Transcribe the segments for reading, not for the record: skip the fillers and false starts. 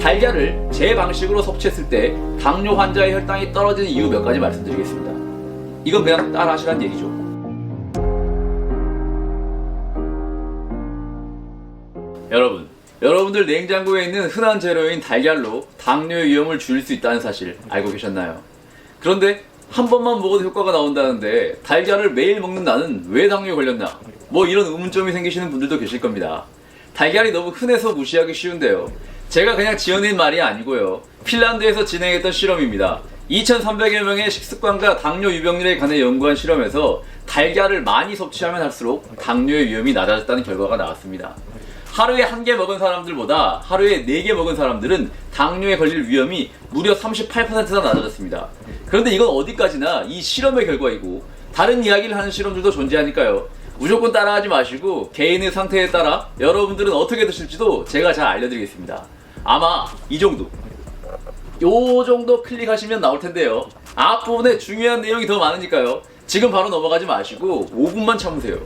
달걀을 제 방식으로 섭취했을 때 당뇨 환자의 혈당이 떨어지는 이유 몇 가지 말씀드리겠습니다. 이건 그냥 따라 하시라는 얘기죠. 여러분들 냉장고에 있는 흔한 재료인 달걀로 당뇨의 위험을 줄일 수 있다는 사실 알고 계셨나요? 그런데 한 번만 먹어도 효과가 나온다는데 달걀을 매일 먹는 나는 왜 당뇨에 걸렸나? 뭐 이런 의문점이 생기시는 분들도 계실 겁니다. 달걀이 너무 흔해서 무시하기 쉬운데요. 제가 그냥 지어낸 말이 아니고요. 핀란드에서 진행했던 실험입니다. 2,300여 명의 식습관과 당뇨 유병률에 관해 연구한 실험에서 달걀을 많이 섭취하면 할수록 당뇨의 위험이 낮아졌다는 결과가 나왔습니다. 하루에 1개 먹은 사람들보다 하루에 4개 먹은 사람들은 당뇨에 걸릴 위험이 무려 38%나 낮아졌습니다. 그런데 이건 어디까지나 이 실험의 결과이고 다른 이야기를 하는 실험들도 존재하니까요. 무조건 따라하지 마시고 개인의 상태에 따라 여러분들은 어떻게 드실지도 제가 잘 알려드리겠습니다. 아마 요 정도 클릭하시면 나올 텐데요. 앞부분에 중요한 내용이 더 많으니까요. 지금 바로 넘어가지 마시고 5분만 참으세요.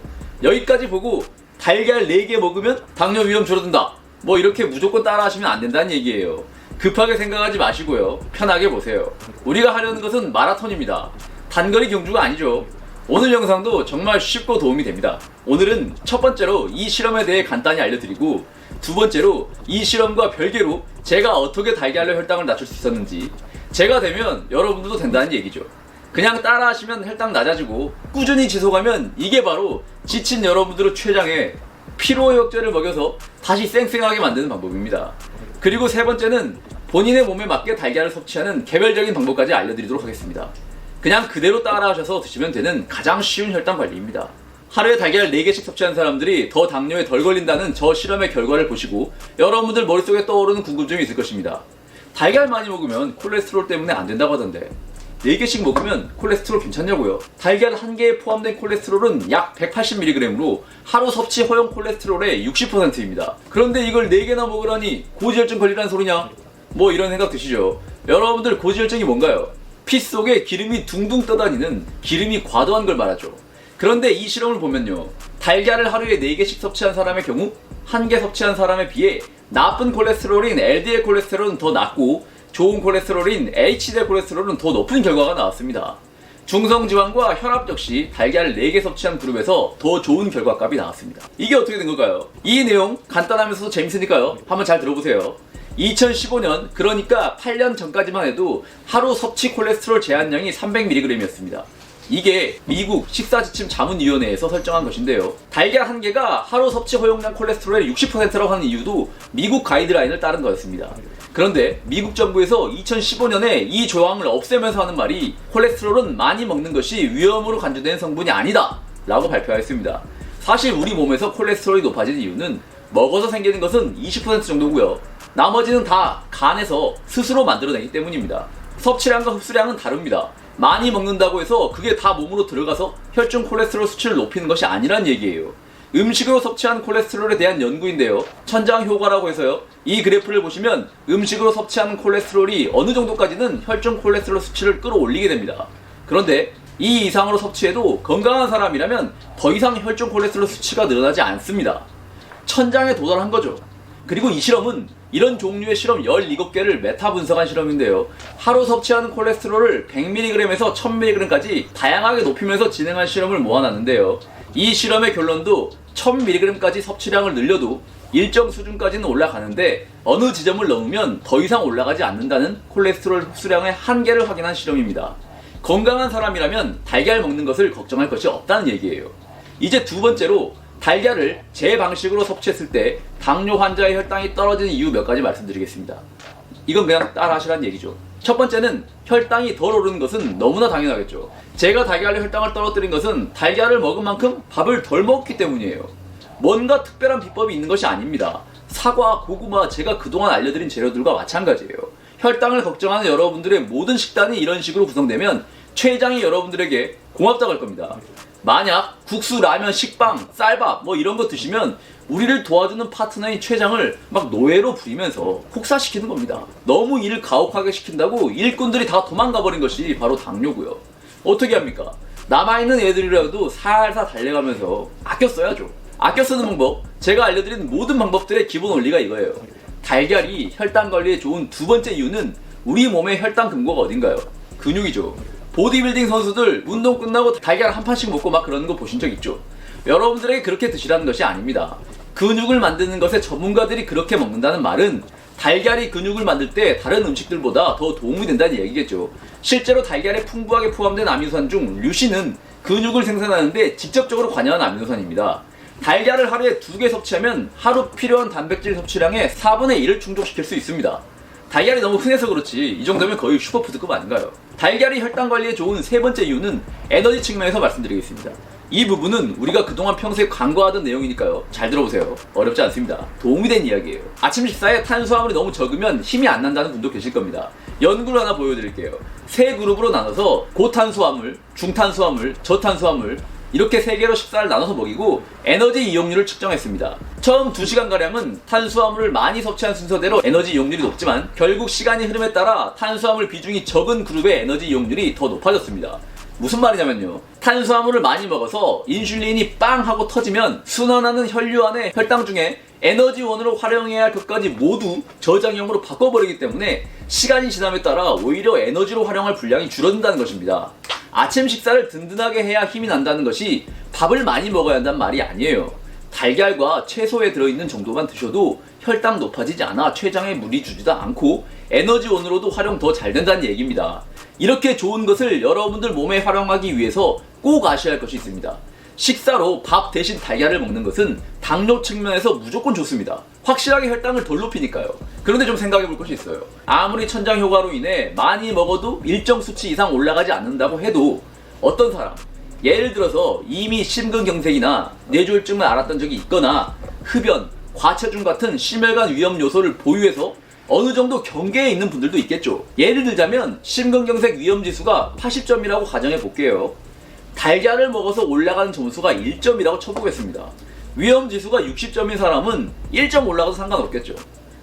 여기까지 보고 달걀 4개 먹으면 당뇨 위험 줄어든다. 뭐 이렇게 무조건 따라 하시면 안 된다는 얘기예요. 급하게 생각하지 마시고요. 편하게 보세요. 우리가 하려는 것은 마라톤입니다. 단거리 경주가 아니죠. 오늘 영상도 정말 쉽고 도움이 됩니다. 오늘은 첫 번째로 이 실험에 대해 간단히 알려드리고 두 번째로 이 실험과 별개로 제가 어떻게 달걀로 혈당을 낮출 수 있었는지, 제가 되면 여러분들도 된다는 얘기죠. 그냥 따라 하시면 혈당 낮아지고 꾸준히 지속하면 이게 바로 지친 여러분들의 췌장에 피로회복제를 먹여서 다시 쌩쌩하게 만드는 방법입니다. 그리고 세 번째는 본인의 몸에 맞게 달걀을 섭취하는 개별적인 방법까지 알려드리도록 하겠습니다. 그냥 그대로 따라 하셔서 드시면 되는 가장 쉬운 혈당 관리입니다. 하루에 달걀 4개씩 섭취한 사람들이 더 당뇨에 덜 걸린다는 저 실험의 결과를 보시고 여러분들 머릿속에 떠오르는 궁금증이 있을 것입니다. 달걀 많이 먹으면 콜레스테롤 때문에 안 된다고 하던데 4개씩 먹으면 콜레스테롤 괜찮냐고요? 달걀 1개에 포함된 콜레스테롤은 약 180mg으로 하루 섭취 허용 콜레스테롤의 60%입니다. 그런데 이걸 4개나 먹으라니 고지혈증 걸리라는 소리냐? 뭐 이런 생각 드시죠? 여러분들 고지혈증이 뭔가요? 피 속에 기름이 둥둥 떠다니는 기름이 과도한 걸 말하죠. 그런데 이 실험을 보면요. 달걀을 하루에 4개씩 섭취한 사람의 경우 1개 섭취한 사람에 비해 나쁜 콜레스테롤인 LDL 콜레스테롤은 더 낮고 좋은 콜레스테롤인 HDL 콜레스테롤은 더 높은 결과가 나왔습니다. 중성지방과 혈압 역시 달걀을 4개 섭취한 그룹에서 더 좋은 결과값이 나왔습니다. 이게 어떻게 된 걸까요? 이 내용 간단하면서도 재밌으니까요. 한번 잘 들어보세요. 2015년, 그러니까 8년 전까지만 해도 하루 섭취 콜레스테롤 제한량이 300mg이었습니다. 이게 미국 식사지침자문위원회에서 설정한 것인데요. 달걀 1개가 하루 섭취 허용량 콜레스테롤의 60%라고 하는 이유도 미국 가이드라인을 따른 거였습니다. 그런데 미국 정부에서 2015년에 이 조항을 없애면서 하는 말이 콜레스테롤은 많이 먹는 것이 위험으로 간주된 성분이 아니다 라고 발표하였습니다. 사실 우리 몸에서 콜레스테롤이 높아지는 이유는 먹어서 생기는 것은 20% 정도고요. 나머지는 다 간에서 스스로 만들어내기 때문입니다. 섭취량과 흡수량은 다릅니다. 많이 먹는다고 해서 그게 다 몸으로 들어가서 혈중 콜레스테롤 수치를 높이는 것이 아니란 얘기예요. 음식으로 섭취한 콜레스테롤에 대한 연구인데요. 천장 효과라고 해서요. 이 그래프를 보시면 음식으로 섭취하는 콜레스테롤이 어느 정도까지는 혈중 콜레스테롤 수치를 끌어올리게 됩니다. 그런데 이 이상으로 섭취해도 건강한 사람이라면 더 이상 혈중 콜레스테롤 수치가 늘어나지 않습니다. 천장에 도달한 거죠. 그리고 이 실험은 이런 종류의 실험 17개를 메타 분석한 실험인데요. 하루 섭취하는 콜레스테롤을 100mg에서 1000mg까지 다양하게 높이면서 진행한 실험을 모아놨는데요. 이 실험의 결론도 1000mg까지 섭취량을 늘려도 일정 수준까지는 올라가는데 어느 지점을 넘으면 더 이상 올라가지 않는다는 콜레스테롤 흡수량의 한계를 확인한 실험입니다. 건강한 사람이라면 달걀 먹는 것을 걱정할 것이 없다는 얘기예요. 이제 두 번째로 달걀을 제 방식으로 섭취했을 때 당뇨 환자의 혈당이 떨어지는 이유 몇 가지 말씀드리겠습니다. 이건 그냥 따라 하시라는 얘기죠. 첫 번째는 혈당이 덜 오르는 것은 너무나 당연하겠죠. 제가 달걀로 혈당을 떨어뜨린 것은 달걀을 먹은 만큼 밥을 덜 먹었기 때문이에요. 뭔가 특별한 비법이 있는 것이 아닙니다. 사과, 고구마, 제가 그동안 알려드린 재료들과 마찬가지예요. 혈당을 걱정하는 여러분들의 모든 식단이 이런 식으로 구성되면 췌장이 여러분들에게 고맙다고 할 겁니다. 만약 국수, 라면, 식빵, 쌀밥 뭐 이런 거 드시면 우리를 도와주는 파트너인 췌장을 막 노예로 부리면서 혹사시키는 겁니다. 너무 일을 가혹하게 시킨다고 일꾼들이 다 도망가 버린 것이 바로 당뇨고요. 어떻게 합니까? 남아있는 애들이라도 살살 달려가면서 아껴 써야죠. 아껴 쓰는 방법, 제가 알려드린 모든 방법들의 기본 원리가 이거예요. 달걀이 혈당 관리에 좋은 두 번째 이유는 우리 몸의 혈당 금고가 어딘가요? 근육이죠. 보디빌딩 선수들 운동 끝나고 달걀 한 판씩 먹고 막 그러는 거 보신 적 있죠? 여러분들에게 그렇게 드시라는 것이 아닙니다. 근육을 만드는 것에 전문가들이 그렇게 먹는다는 말은 달걀이 근육을 만들 때 다른 음식들보다 더 도움이 된다는 얘기겠죠. 실제로 달걀에 풍부하게 포함된 아미노산 중 류신은 근육을 생산하는데 직접적으로 관여하는 아미노산입니다. 달걀을 하루에 2개 섭취하면 하루 필요한 단백질 섭취량의 4분의 1을 충족시킬 수 있습니다. 달걀이 너무 흔해서 그렇지 이 정도면 거의 슈퍼푸드급 아닌가요? 달걀이 혈당 관리에 좋은 세 번째 이유는 에너지 측면에서 말씀드리겠습니다. 이 부분은 우리가 그동안 평소에 간과하던 내용이니까요. 잘 들어보세요. 어렵지 않습니다. 도움이 된 이야기예요. 아침 식사에 탄수화물이 너무 적으면 힘이 안 난다는 분도 계실 겁니다. 연구를 하나 보여드릴게요. 세 그룹으로 나눠서 고탄수화물, 중탄수화물, 저탄수화물 이렇게 3개로 식사를 나눠서 먹이고 에너지 이용률을 측정했습니다. 처음 2시간가량은 탄수화물을 많이 섭취한 순서대로 에너지 이용률이 높지만 결국 시간이 흐름에 따라 탄수화물 비중이 적은 그룹의 에너지 이용률이 더 높아졌습니다. 무슨 말이냐면요. 탄수화물을 많이 먹어서 인슐린이 빵 하고 터지면 순환하는 혈류 안에 혈당 중에 에너지원으로 활용해야 할 것까지 모두 저장형으로 바꿔버리기 때문에 시간이 지남에 따라 오히려 에너지로 활용할 분량이 줄어든다는 것입니다. 아침 식사를 든든하게 해야 힘이 난다는 것이 밥을 많이 먹어야 한다는 말이 아니에요. 달걀과 채소에 들어있는 정도만 드셔도 혈당 높아지지 않아 췌장에 무리 주지도 않고 에너지원으로도 활용 더 잘 된다는 얘기입니다. 이렇게 좋은 것을 여러분들 몸에 활용하기 위해서 꼭 아셔야 할 것이 있습니다. 식사로 밥 대신 달걀을 먹는 것은 당뇨 측면에서 무조건 좋습니다. 확실하게 혈당을 덜 높이니까요. 그런데 좀 생각해 볼 것이 있어요. 아무리 천장 효과로 인해 많이 먹어도 일정 수치 이상 올라가지 않는다고 해도 어떤 사람, 예를 들어서 이미 심근경색이나 뇌졸중을 앓았던 적이 있거나 흡연, 과체중 같은 심혈관 위험 요소를 보유해서 어느 정도 경계에 있는 분들도 있겠죠. 예를 들자면 심근경색 위험지수가 80점이라고 가정해 볼게요. 달걀을 먹어서 올라가는 점수가 1점이라고 쳐보겠습니다. 위험지수가 60점인 사람은 1점 올라가도 상관없겠죠.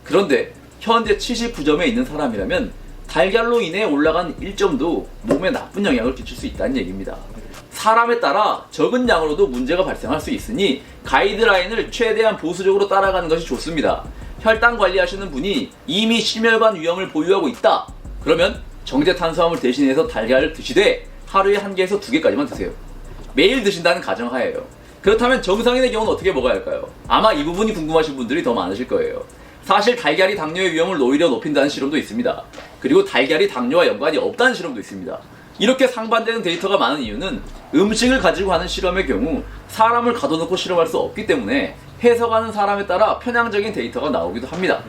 그런데 현재 79점에 있는 사람이라면 달걀로 인해 올라간 1점도 몸에 나쁜 영향을 끼칠 수 있다는 얘기입니다. 사람에 따라 적은 양으로도 문제가 발생할 수 있으니 가이드라인을 최대한 보수적으로 따라가는 것이 좋습니다. 혈당 관리하시는 분이 이미 심혈관 위험을 보유하고 있다. 그러면 정제 탄수화물 대신해서 달걀을 드시되 하루에 1개에서 2개까지만 드세요. 매일 드신다는 가정하에요. 그렇다면 정상인의 경우는 어떻게 먹어야 할까요? 아마 이 부분이 궁금하신 분들이 더 많으실 거예요. 사실 달걀이 당뇨의 위험을 오히려 높인다는 실험도 있습니다. 그리고 달걀이 당뇨와 연관이 없다는 실험도 있습니다. 이렇게 상반되는 데이터가 많은 이유는 음식을 가지고 하는 실험의 경우 사람을 가둬놓고 실험할 수 없기 때문에 해석하는 사람에 따라 편향적인 데이터가 나오기도 합니다.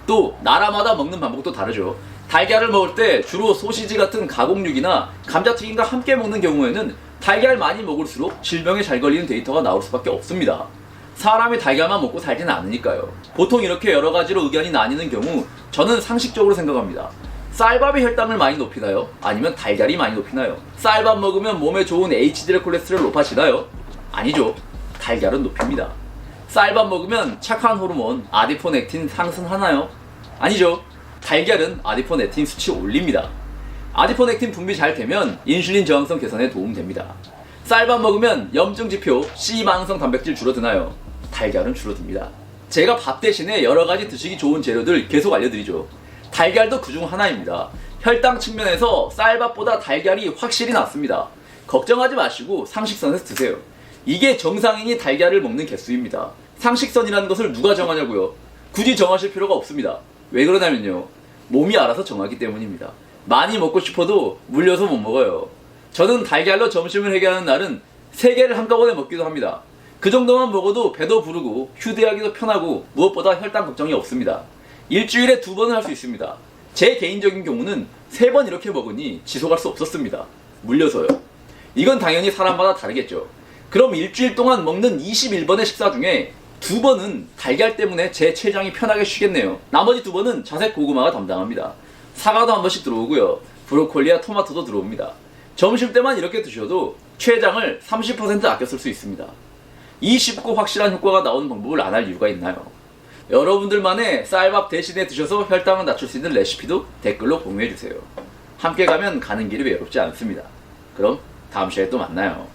또 나라마다 먹는 방법도 다르죠. 달걀을 먹을 때 주로 소시지 같은 가공육이나 감자튀김과 함께 먹는 경우에는 달걀 많이 먹을수록 질병에 잘 걸리는 데이터가 나올 수밖에 없습니다. 사람이 달걀만 먹고 살지는 않으니까요. 보통 이렇게 여러 가지로 의견이 나뉘는 경우 저는 상식적으로 생각합니다. 쌀밥이 혈당을 많이 높이나요? 아니면 달걀이 많이 높이나요? 쌀밥 먹으면 몸에 좋은 HDL 콜레스테롤 높아지나요? 아니죠. 달걀은 높입니다. 쌀밥 먹으면 착한 호르몬 아디포넥틴 상승하나요? 아니죠. 달걀은 아디포넥틴 수치 올립니다. 아디포넥틴 분비 잘 되면 인슐린 저항성 개선에 도움됩니다. 쌀밥 먹으면 염증 지표 C반응성 단백질 줄어드나요? 달걀은 줄어듭니다. 제가 밥 대신에 여러 가지 드시기 좋은 재료들 계속 알려드리죠. 달걀도 그중 하나입니다. 혈당 측면에서 쌀밥보다 달걀이 확실히 낫습니다. 걱정하지 마시고 상식선에서 드세요. 이게 정상인이 달걀을 먹는 개수입니다. 상식선이라는 것을 누가 정하냐고요? 굳이 정하실 필요가 없습니다. 왜 그러냐면요. 몸이 알아서 정하기 때문입니다. 많이 먹고 싶어도 물려서 못 먹어요. 저는 달걀로 점심을 해결하는 날은 3개를 한꺼번에 먹기도 합니다. 그 정도만 먹어도 배도 부르고 휴대하기도 편하고 무엇보다 혈당 걱정이 없습니다. 일주일에 2번을 할 수 있습니다. 제 개인적인 경우는 3번 이렇게 먹으니 지속할 수 없었습니다. 물려서요. 이건 당연히 사람마다 다르겠죠. 그럼 일주일 동안 먹는 21번의 식사 중에 2번은 달걀 때문에 제 췌장이 편하게 쉬겠네요. 나머지 2번은 자색 고구마가 담당합니다. 사과도 한 번씩 들어오고요. 브로콜리와 토마토도 들어옵니다. 점심 때만 이렇게 드셔도 췌장을 30% 아껴 쓸 수 있습니다. 이 쉽고 확실한 효과가 나오는 방법을 안 할 이유가 있나요? 여러분들만의 쌀밥 대신에 드셔서 혈당을 낮출 수 있는 레시피도 댓글로 공유해주세요. 함께 가면 가는 길이 외롭지 않습니다. 그럼 다음 시간에 또 만나요.